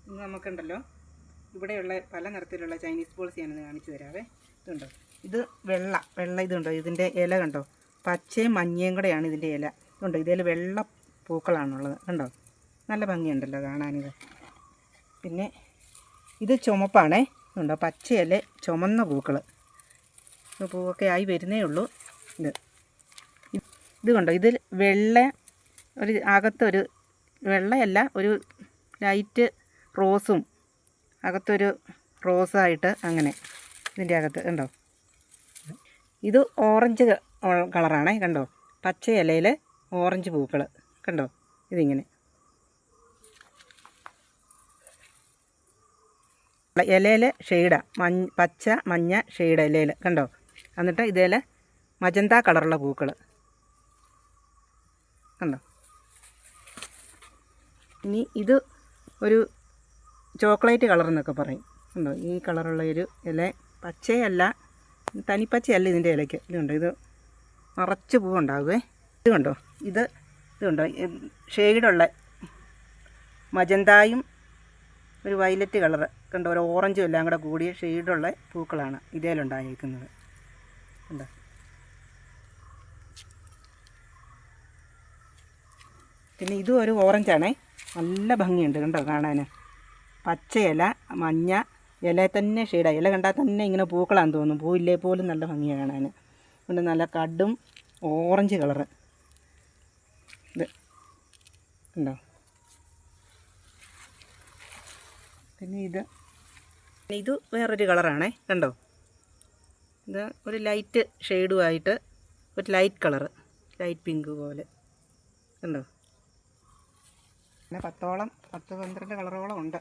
ഇന്ന് നമുക്കുണ്ടല്ലോ ഇവിടെയുള്ള പല നിറത്തിലുള്ള ചൈനീസ് ബോൾസ് ഞാനൊന്ന് കാണിച്ചു തരാവേ. ഇതുണ്ടോ, ഇത് വെള്ള ഇതുണ്ടോ, ഇതിൻ്റെ ഇല കണ്ടോ, പച്ചയും മഞ്ഞയും കൂടെയാണ് ഇതിൻ്റെ ഇല. ഇതുണ്ടോ, ഇതിൽ വെള്ള പൂക്കളാണുള്ളത് കണ്ടോ, നല്ല ഭംഗിയുണ്ടല്ലോ കാണാനിത്. പിന്നെ ഇത് ചുമപ്പാണേ, ഇതുണ്ടോ പച്ചയല്ല ചുമന്ന പൂക്കൾ, പൂവൊക്കെ ആയി വരുന്നേ ഉള്ളൂ. ഇത് കണ്ടോ, ഇതിൽ വെള്ള ഒരു അകത്തൊരു വെള്ളയല്ല, ഒരു ലൈറ്റ് റോസും അകത്തൊരു റോസായിട്ട് അങ്ങനെ ഇതിൻ്റെ അകത്ത് കണ്ടോ. ഇത് ഓറഞ്ച് കളറാണേ കണ്ടോ, പച്ച ഇലയിൽ ഓറഞ്ച് പൂക്കൾ കണ്ടോ, ഇതിങ്ങനെ ഇലയിൽ ഷെയ്ഡാ പച്ച മഞ്ഞ ഷെയ്ഡ് ഇലയിൽ കണ്ടോ. എന്നിട്ട് ഇതിൽ മജന്ത കളറുള്ള പൂക്കൾ കണ്ടോ. ഇനി ഇത് ഒരു ചോക്ലേറ്റ് കളർ എന്നൊക്കെ പറയും കണ്ടോ, ഈ കളറുള്ള ഒരു ഇല, പച്ചയല്ല തനിപ്പച്ചയല്ല ഇതിൻ്റെ ഇലയ്ക്ക്. ഇതുണ്ടോ, ഇത് നിറച്ച് പൂവുണ്ടാകുമേ. ഇത് കണ്ടോ, ഇത് കണ്ടോ, ഷെയ്ഡുള്ള മജന്തായും ഒരു വയലറ്റ് കളറ് കണ്ടോ, ഒരു ഓറഞ്ചും എല്ലാം കൂടെ കൂടിയ ഷെയ്ഡുള്ള പൂക്കളാണ് ഇതേലുണ്ടായിരിക്കുന്നത് കണ്ടോ. പിന്നെ ഇതും ഒരു ഓറഞ്ചാണേ, നല്ല ഭംഗിയുണ്ട് കണ്ടോ കാണാൻ. പച്ച ഇല മഞ്ഞ ഇല തന്നെ ഷെയ്ഡാണ്, ഇല കണ്ടാൽ തന്നെ ഇങ്ങനെ പൂക്കളാന്ന് തോന്നും, പൂവില്ലേ പോലും നല്ല ഭംഗിയാണ് കാണാൻ. പിന്നെ നല്ല കടും ഓറഞ്ച് കളറ് ഇത് കണ്ടോ. പിന്നെ ഇത് വേറൊരു കളറാണേ കണ്ടോ, ഇത് ഒരു ലൈറ്റ് ഷെയ്ഡുമായിട്ട് ഒരു ലൈറ്റ് കളറ്, ലൈറ്റ് പിങ്ക് പോലെ കണ്ടോ. പിന്നെ 10-12 കളറോളം ഉണ്ട്.